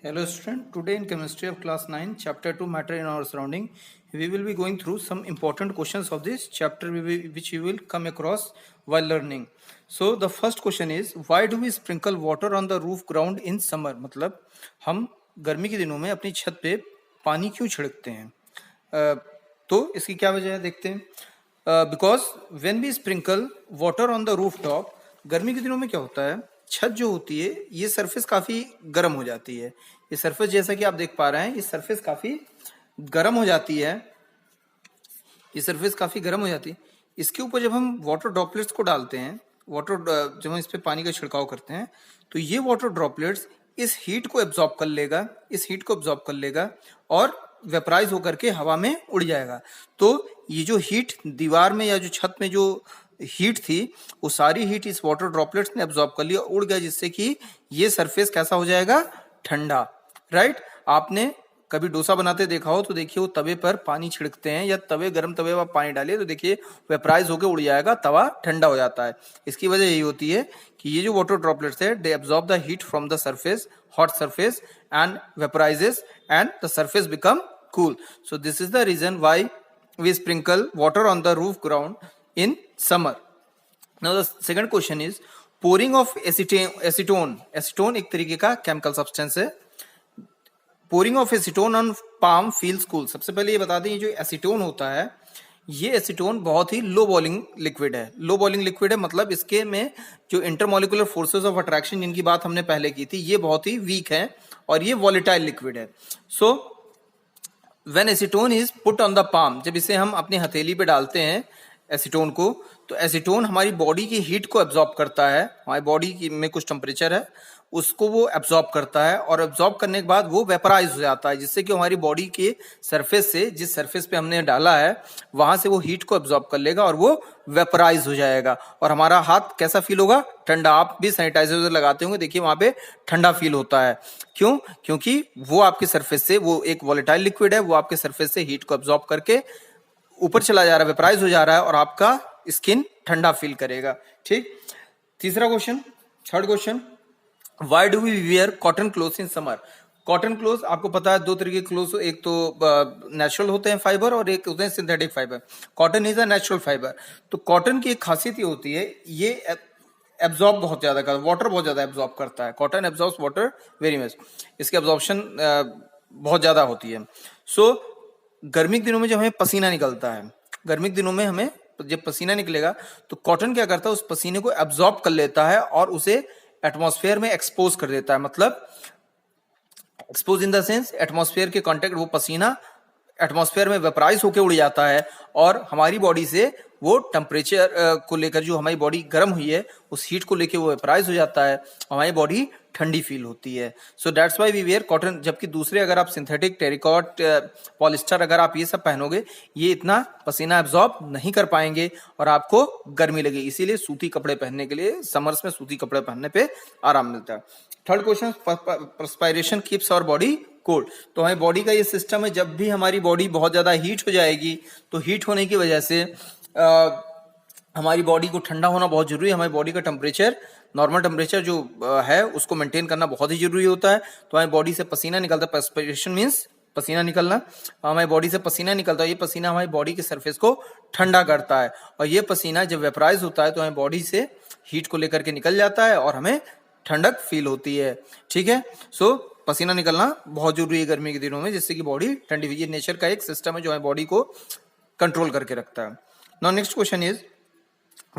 Hello student, today in chemistry of class 9, chapter 2 matter in our surrounding, we will be going through some important questions of this chapter which you will come across while learning. So the first question is, why do we sprinkle water on the roof ground in summer? मतलब हम गर्मी के दिनों में अपनी छत पे पानी क्यों छिड़कते हैं? तो इसकी क्या वजह है देखते हैं. Because when we sprinkle water on the roof top, गर्मी के दिनों में क्या होता है, छत जो होती है ये सरफेस काफी गर्म हो जाती है. ये सरफेस जैसा कि आप देख पा रहे हैं, ये सरफेस काफी गर्म हो जाती है. ये सरफेस काफी गर्म हो जाती है. इसके ऊपर जब हम वाटर ड्रॉपलेट्स को डालते हैं, जब हम इस पे पानी का छिड़काव करते हैं, तो ये वाटर ड्रॉपलेट्स इस हीट को एब्जॉर्ब कर लेगा, और वेपराइज होकर के हवा में उड़ जाएगा. तो ये जो हीट दीवार में या जो छत में जो हीट थी, वो सारी हीट इस वाटर ड्रॉपलेट्स ने एब्जॉर्ब कर लिया, उड़ गया, जिससे कि ये सरफेस कैसा हो जाएगा, ठंडा. राइट. आपने कभी डोसा बनाते देखा हो तो देखिए वो तवे पर पानी छिड़कते हैं, या गर्म तवे पर पानी डालिए तो देखिए वेपराइज होकर उड़ जाएगा, तवा ठंडा हो जाता है. इसकी वजह यही होती है कि ये जो वाटर ड्रॉपलेट्स है, they absorb the heat from the surface, hot surface, and vaporises, and the surface become cool. So this is the reason why we sprinkle water on the roof ground in summer. Now the second question is pouring of acetone एक तरीके का chemical substance है. pouring of acetone on palm feels cool. सबसे पहले ये बता दें, ये जो एसीटोन होता है, ये एसीटोन बहुत ही लो बॉइलिंग लिक्विड है. लो बॉइलिंग लिक्विड है मतलब इसके में जो इंटरमोलिकुलर फोर्सेस ऑफ अट्रैक्शन जिनकी बात हमने पहले की थी, ये बहुत ही वीक है और ये वॉलेटाइल लिक्विड है. सो When acetone is put on the palm, जब इसे हम अपनी हथेली पे डालते हैं एसीटोन को, तो एसीटोन हमारी बॉडी की हीट को एब्जॉर्ब करता है. हमारी बॉडी में कुछ टेम्परेचर है, उसको वो एब्जॉर्ब करता है, और एब्जॉर्ब करने के बाद वो वेपराइज हो जाता है, जिससे कि हमारी बॉडी के सरफेस से, जिस सरफेस पे हमने डाला है, वहां से वो हीट को एब्जॉर्ब कर लेगा और वो वेपराइज हो जाएगा, और हमारा हाथ कैसा फील होगा, ठंडा. आप भी सैनिटाइजर लगाते होंगे, देखिए वहां पे ठंडा फील होता है. क्यों? क्योंकि वो आपके सरफेस से, वो एक वॉलेटाइल लिक्विड है, वो आपके सरफेस से हीट को एब्जॉर्ब करके ऊपर चला जा रहा है, वेपराइज हो जा रहा है, और आपका स्किन ठंडा फील करेगा. ठीक. Third question, why do we wear cotton clothes in summer? Cotton cloth आपको पता है, दो तरीके के क्लोथ, एक तो नेचुरल होते हैं फाइबर, और एक होते हैं synthetic fibre. Cotton is a natural fibre. तो कॉटन की एक खासियत ये होती है, ये एब्जॉर्ब बहुत ज्यादा करता है, वाटर बहुत ज्यादा एब्जॉर्ब करता है. Cotton absorbs water very much. इसकी एब्जॉर्प्शन बहुत ज्यादा होती है. सो गर्मी के दिनों में जब हमें पसीना निकलता है, गर्मी के दिनों में हमें जब पसीना निकलेगा, तो कॉटन क्या करता है, उस पसीने को एब्जॉर्ब कर लेता है और उसे एटमॉस्फेयर में एक्सपोज कर देता है. मतलब expose in the sense, atmosphere के कांटेक्ट, वो पसीना एटमॉस्फेयर में वेपराइज होकर उड़ जाता है, और हमारी बॉडी से वो टेम्परेचर को लेकर, जो हमारी बॉडी गर्म हुई है, उस हीट को लेकर वो वेपराइज हो जाता है, हमारी बॉडी ठंडी फील होती है. So that's why we wear cotton. जबकि दूसरे अगर आप सिंथेटिक, टेरिकॉट, पॉलिस्टर, अगर आप ये सब पहनोगे, ये इतना पसीना एब्जॉर्ब नहीं कर पाएंगे और आपको गर्मी लगेगी. इसीलिए सूती कपड़े पहनने के लिए, समर्स में सूती कपड़े पहनने पे आराम मिलता है. Third question, perspiration keeps our body cold. तो हमारी बॉडी का ये सिस्टम है, जब भी हमारी बॉडी बहुत ज्यादा हीट हो जाएगी, तो हीट होने की वजह से हमारी बॉडी को ठंडा होना बहुत जरूरी है. हमारी बॉडी का टेम्परेचर, नॉर्मल टेम्परेचर जो है, उसको मेंटेन करना बहुत ही जरूरी होता है. तो हमारी बॉडी से पसीना निकलता है. परस्पिरेशन मींस पसीना निकलना. हमारी बॉडी से पसीना निकलता है, ये पसीना हमारी बॉडी के सरफेस को ठंडा करता है, और ये पसीना जब वेपराइज होता है, तो हमारी बॉडी से हीट को लेकर के निकल जाता है और हमें ठंडक फील होती है. ठीक है. सो पसीना निकलना बहुत जरूरी है गर्मी के दिनों में, जिससे कि बॉडी ठंडी. ये नेचर का एक सिस्टम है जो हमारी बॉडी को कंट्रोल करके रखता है. Now next question is,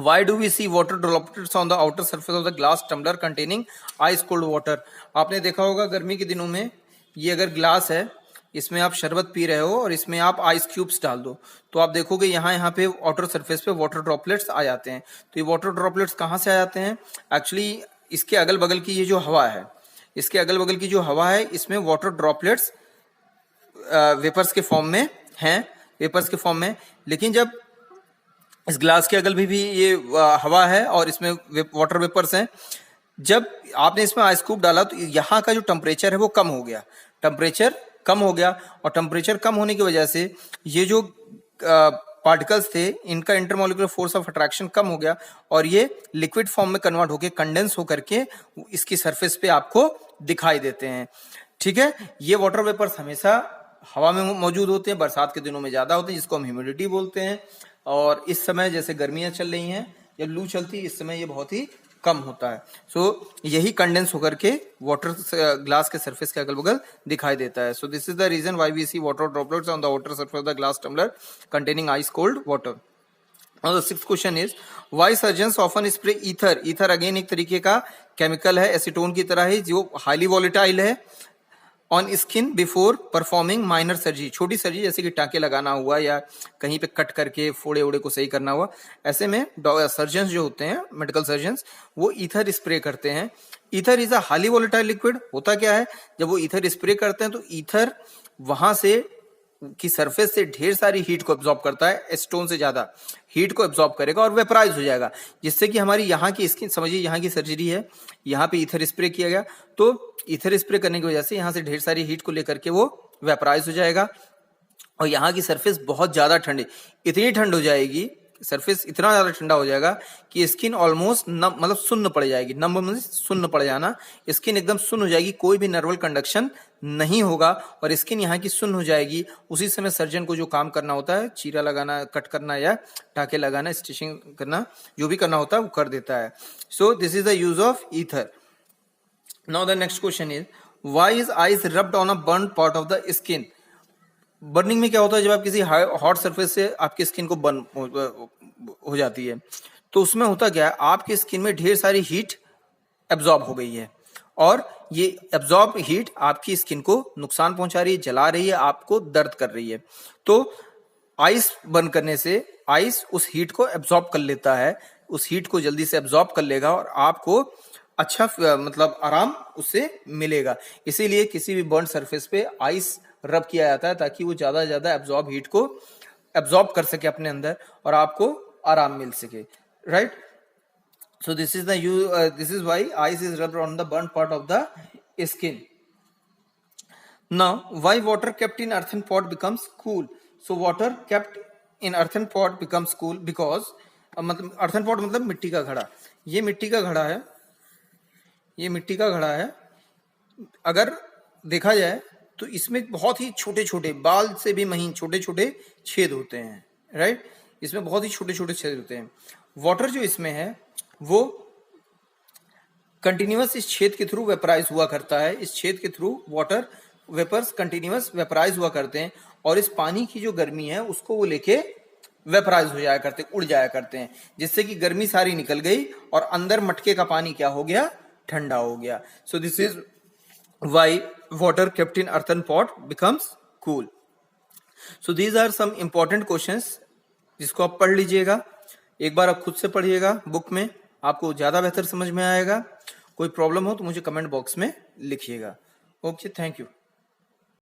why do we see water droplets on the outer surface of the glass tumbler containing ice cold water? आपने देखा होगा गर्मी के दिनों में, ये अगर ग्लास है, इसमें आप शरबत पी रहे हो और इसमें आप आइस क्यूब्स डाल दो, तो आप देखोगे यहाँ पे आउटर सरफेस पे वाटर ड्रॉपलेट्स आ जाते हैं. तो ये वाटर ड्रॉपलेट्स कहाँ से आ जाते हैं? एक्चुअली इसके अगल बगल की ये जो हवा है, इसके अगल बगल की जो हवा है, इसमें वाटर ड्रॉपलेट्स वेपर्स के फॉर्म में हैं, वेपर्स के फॉर्म में. लेकिन जब इस ग्लास के अगल भी ये हवा है और इसमें वाटर वेपर्स हैं, जब आपने इसमें आइस क्यूब डाला, तो यहाँ का जो टेम्परेचर है वो कम हो गया. टेम्परेचर कम हो गया, और टेम्परेचर कम होने की वजह से ये जो पार्टिकल्स थे, इनका इंटरमोलिकुलर फोर्स ऑफ अट्रैक्शन कम हो गया, और ये लिक्विड फॉर्म में कन्वर्ट होके, कंडेंस होकर के इसकी सरफेस पे आपको दिखाई देते हैं. ठीक है। ये वाटर वेपर्स हमेशा हवा में मौजूद होते हैं, बरसात के दिनों में ज्यादा होते हैं, जिसको हम ह्यूमिडिटी बोलते हैं। और इस समय जैसे गर्मियां चल रही हैं या लू चलती है, इस समय ये बहुत ही कम होता है। सो यही कंडेंस होकर के वाटर ग्लास के सरफेस के अगल बगल दिखाई देता है। So this is the reason why we see water droplets on the water surface of the glass tumbler containing ice cold water. Now the sixth question is why surgeons often spray ether? Ether again एक तरीके का chemical है, acetone की तरह है, जो highly volatile है, on skin before performing minor surgery. छोटी सर्जरी जैसे कि टाके लगाना हुआ या कहीं पे कट करके फोड़े ओड़े को सही करना हुआ, ऐसे में सर्जन्स जो होते हैं, मेडिकल सर्जन्स, वो ईथर स्प्रे करते हैं। Ether is a highly volatile liquid. होता क्या है, जब वो ईथर स्प्रे करते हैं तो ईथर वहां से की सरफेस से ढेर सारी हीट को एब्जॉर्ब करता है, एसीटोन से ज्यादा हीट को एब्जॉर्ब करेगा और वेपराइज हो जाएगा, जिससे कि हमारी यहाँ की स्किन, समझिए यहाँ की सर्जरी है, यहाँ पे ईथर स्प्रे किया गया, तो ईथर स्प्रे करने की वजह से यहाँ से ढेर सारी हीट को लेकर के वो वेपराइज हो जाएगा और यहाँ की सरफेस बहुत ज्यादा ठंडी, इतनी ठंड हो जाएगी, सरफेस इतना ज्यादा ठंडा हो जाएगा कि स्किन ऑलमोस्ट नम, मतलब सुन्न पड़ जाएगी। नम मतलब सुन्न पड़ जाना, स्किन एकदम सुन्न हो जाएगी, कोई भी नर्वल कंडक्शन नहीं होगा और स्किन यहाँ की सुन्न हो जाएगी। उसी समय सर्जन को जो काम करना होता है, चीरा लगाना, कट करना या टाके लगाना, स्टिचिंग करना, जो भी करना होता है वो कर देता है। So this is the use of ether. Now the next question is why is ice rubbed on a burn part of the skin? Burning में क्या होता है, जब आप किसी हॉट सरफेस से आपकी स्किन को बर्न हो जाती है, तो उसमें होता क्या है, आपकी स्किन में ढेर सारी हीट एब्जॉर्ब हो गई है और ये एब्जॉर्ब हीट आपकी स्किन को नुकसान पहुंचा रही है, जला रही है, आपको दर्द कर रही है। तो आइस बर्न करने से आइस उस हीट को एब्जॉर्ब कर लेता है, उस हीट को जल्दी से एब्जॉर्ब कर लेगा और आपको अच्छा मतलब आराम उससे मिलेगा। इसीलिए किसी भी बर्न सरफेस पे आइस रब किया जाता है ताकि वो ज्यादा से ज्यादा एब्जॉर्ब हीट को एब्जॉर्ब कर सके अपने अंदर और आपको आराम मिल सके, right. So this is why ice is rubbed on the burnt part of the skin. Now, why water kept in earthen pot becomes cool? So water kept in earthen pot becomes cool because मतलब earthen pot मतलब मिट्टी का घड़ा। ये मिट्टी का घड़ा है, ये मिट्टी का घड़ा है। अगर देखा जाए तो इसमें बहुत ही छोटे छोटे, बाल से भी महीन छोटे छोटे छेद होते हैं, राइट। इसमें बहुत ही छोटे छोटे छेद होते हैं। वाटर जो इसमें है वो कंटिन्यूअस इस छेद के थ्रू वेपराइज हुआ करता है। इस छेद के through water vapours continuous vaporise हुआ करते हैं और इस पानी की जो गर्मी है उसको वो लेके वेपराइज हो जाया करते, उड़ जाया करते हैं, जिससे कि गर्मी सारी निकल गई और अंदर मटके का पानी क्या हो गया, ठंडा हो गया। So this is why water kept in earthen pot becomes cool. So these are some important questions जिसको आप पढ़ लीजिएगा, एक बार आप खुद से पढ़िएगा बुक में, आपको ज्यादा बेहतर समझ में आएगा। कोई प्रॉब्लम हो तो मुझे कमेंट बॉक्स में लिखिएगा। Okay, thank you.